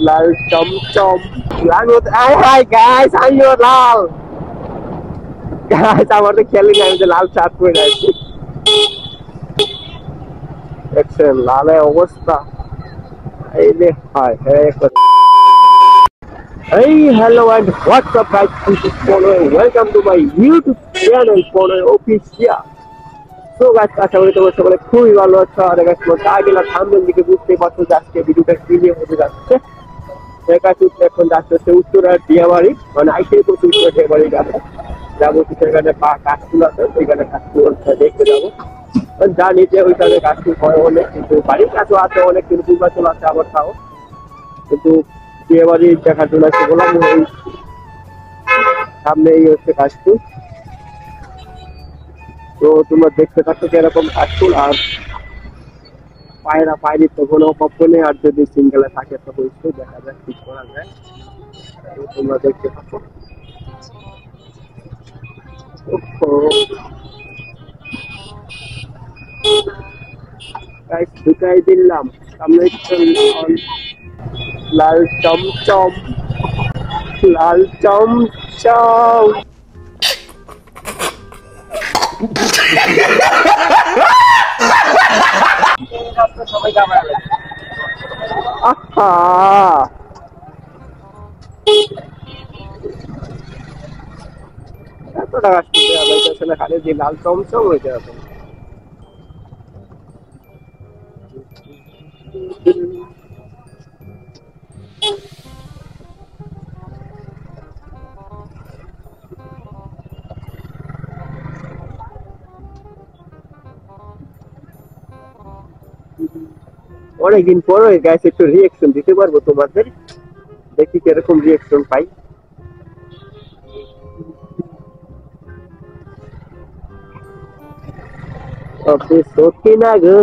লাল চমচম লাল hi guys আমিও লাল guys আমার তো খেয়ালই নাই যে লাল শার্ট পরে আছি দেখছেন লালের অবস্থা এই যে high Hey, hello and what's up guys, this is Polo and welcome to my YouTube channel Polo Official. So guys, আশা করি তোমরা সকলে খুবই ভালো আছো আর guys তোমরা আগেলা থাম্বনেল দিকে বুঝতেই পারছো যে আজকে ভিডিওটা ক্লিয়ার হতে যাচ্ছে। দেখাচ্ছি এখন যাচ্ছে উত্তরার দিয়াবাড়ি মানে আইসে তো উত্তরা দিয়াবাড়ি যাবো সেখানে কাশফুল আছে সেখানে কাশফুল দেখতে যাবো জানি যে ওইখানে কাশফুল হয় অনেক কিন্তু বাড়ির কাছেও আছে অনেক কিন্তু পূর্বাচল আছে আবার তাও কিন্তু বিয়েবাড়ি দেখার জন্য এসে বললাম সামনে এই হচ্ছে কাশফুল। তো তোমরা দেখতে পাচ্ছ এরকম কাশফুল আর পায়রা পায়রি তো কোনো কখনো আর যদি সিঙ্গেলে থাকে তো হয়েছে দেখা যায় ঠিক করা যায়। তো তোমরা দেখতে পাচ্ছ ঢুকাই দিলাম সামনে লাল চমচম লাল চমচম আহা এত টাকা আসলে খালি যে লাল চমচম হয়ে যাবে অনেকদিন পরে গাইস একটু রিঅ্যাকশন দিতে পারবো তোমাদের, দেখি কিরকম রিঅ্যাকশন পাই। আপনি সত্যি না গো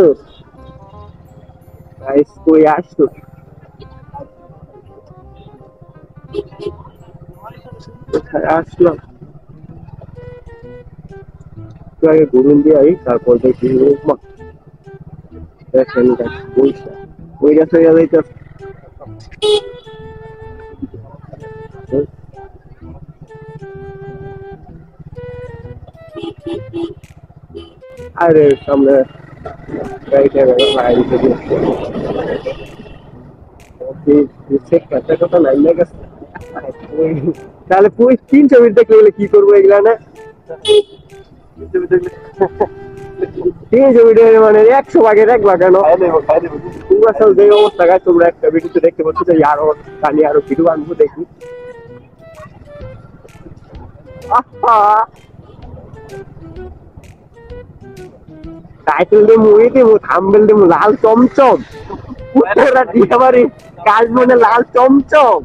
গাইস কই আসছো কোথায় আসলাম তো আগে ঘুরুন দিয়ে আই তারপর দেখি দেখেন গাইস পয়সা ওই গাছে যাইতে আরে সামনে গাড়িটা বাইরে থেকে কথা নাই না গেছে তাহলে 300 মিনিট দেখলে কি করবো এগুলা না 300 মিনিট মানে 100 ভাগের 1 ভাগ কেন যে অবস্থা গাছ তোমরা একটা ভিডিওতে দেখতে পাচ্ছ যে আরো আমি আরো ভিডিও আনবো দেখি টাইটেল দিয়ে মুভি দিব থাম্বনেল দিব লাল চমচম উত্তরা দিয়াবাড়ি কাজ মনে লাল চমচম।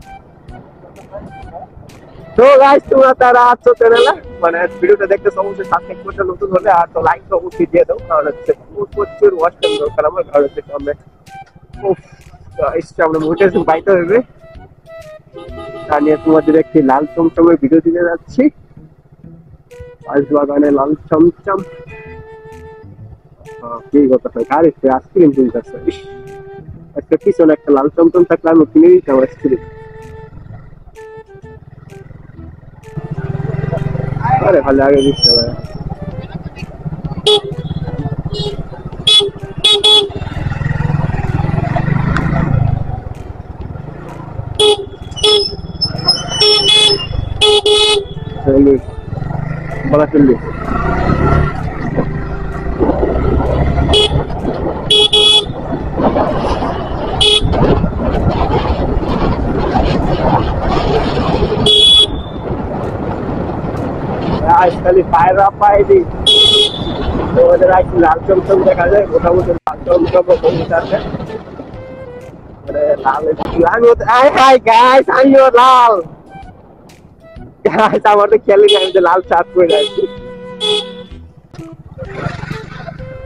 তো গাইস তোমরা তারা আছো চ্যানেলে মানে ভিডিওটা দেখতে অবশ্যই সাবস্ক্রাইব করতে নতুন হলে আর তো লাইক তো অবশ্যই দিয়ে দাও তাহলে প্রচুর ওয়াচ টাইম দরকার আমার কারণ থেকে আমরা আমরা মোটিভেশন পাইতে হবে তা নিয়ে তোমাদের একটি লাল চমচমের ভিডিও দিতে যাচ্ছি। বাগানে লাল চমচম কি কথা গাড়ি আইসক্রিম কিনতেছে একটা পিছনে একটা লাল চমচম থাকলে আমি কিনে দিতাম আইসক্রিম। আরে ভালো আগে দিতে হবে বলা চললি আজকাল পায়রা পায়রি ওদের আজকে লাল চমচম দেখা যায় মোটামুটি লাল চমচম আছে মানে লাল হাই গাইস আমিও লাল গাইস আমার তো খেয়ালই নাই যে লাল শার্ট পরে আছি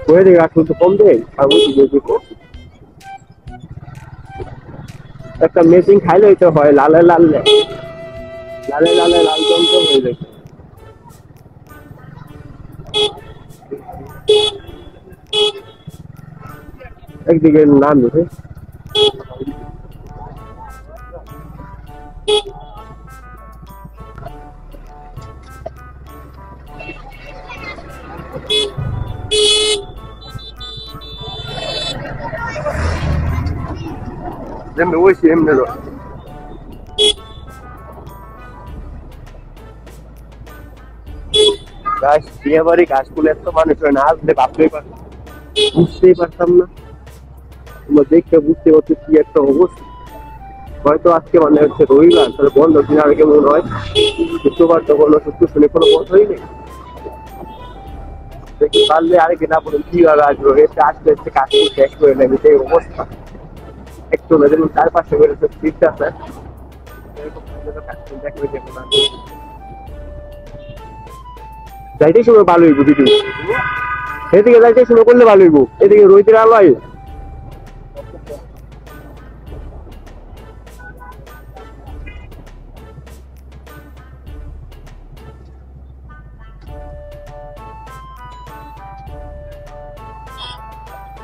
পরে দিকে এখন তো কম দেয় খাবো কি দেখবো একটা মেশিন খাইলেই তো হয় লালে লাল লালে লালে লাল চমচম হয়ে যায়। একদিকে নাম লিখে যেমনি বসি এমনি গাছ বিয়ে বাড়ি গাছগুলো এত মানুষ হয় না আসলে ভাবতেই পারতাম বুঝতেই পারতাম না তোমরা দেখে বুঝতে পারছো কি একটা অবস্থা হয়তো আজকে মানে হচ্ছে রবিবার তাহলে বন্ধ কিনা আগে মনে হয় শুক্রবার তো কোনো সূত্র শুনে কোনো বন্ধই নেই দেখি পারলে আরেক না বলুন কিভাবে আসবো এসে আসতে এসে কাজ শেষ করে নেবে সেই অবস্থা একটু না যেমন চারপাশে করে সিট আছে যাইতে সময় ভালো হইব দিদি সেদিকে যাইতে সময় করলে ভালো হইব এদিকে রোহিতের আলো আয়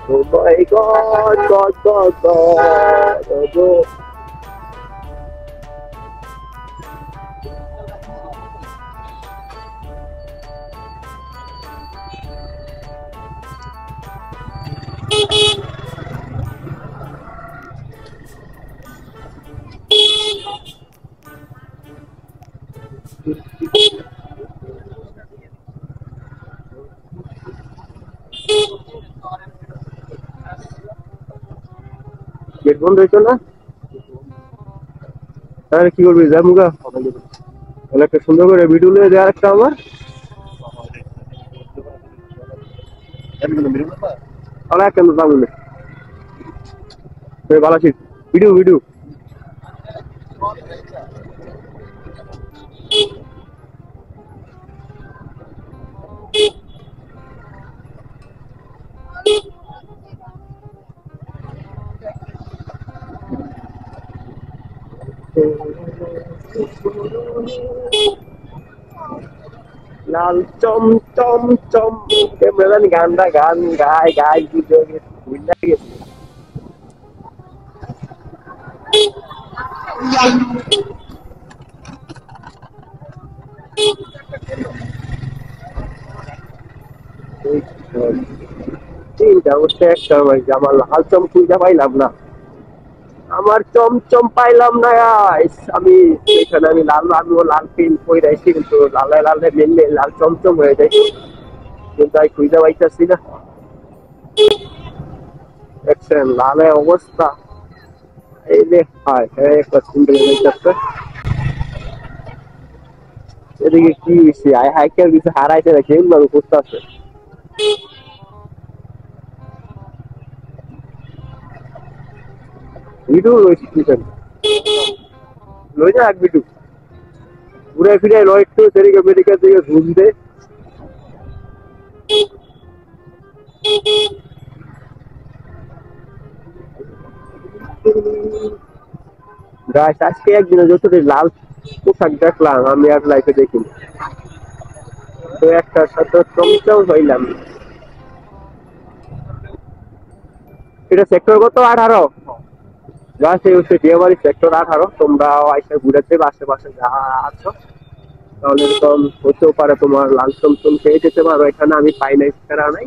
Oh my God, God, God, God, God. Gate বন্ধ হয়েছে না তাহলে কি করবি জামুগা তাহলে একটা সুন্দর করে ভিডিও নিয়ে দেওয়ার একটা আমার কেন যাবো না ভালো আছিস ভিডিও ভিডিও লাল চম চম চম কেমন গানটা গান গায় গায় ভিডিও ভুল লাগে তিনটা হচ্ছে একটা আমার লাল চম খুঁজে পাইলাম না আমার চমচম পাইলাম না আমি এখানে আমি লাল আমিও লাল পেন পরে রাখছি কিন্তু লালে লালে মেনলে লাল চমচম হয়ে যায় কিন্তু আমি খুঁজে পাইতেছি না দেখছেন লালে অবস্থা এই যে হয় একটা সুন্দর যাচ্ছে এদিকে কি হয়েছে হাইকেল কিছু হারাইছে না কেমন ভাবে করতে আছে ভিডিও রয়েছে লই যা এক ভিডিও ঘুরে ফিরে লয় একটু সেদিকে মেডিকেল দিকে ঘুম দে গাছ আজকে একদিনে যত লাল পোশাক দেখলাম আমি আর লাইফে দেখিনি তো একটা সাথে চমচাও হইলাম এটা সেক্টর কত 18 গাছ এই হচ্ছে বিয়েবাড়ি সেক্টর 18 তোমরা আইসা ঘুরেছে আশেপাশে যা আছো তাহলে এরকম হতেও পারে তোমার লাল চমচম খেয়ে যেতে পারো এখানে আমি পাই নাই ছাড়া নাই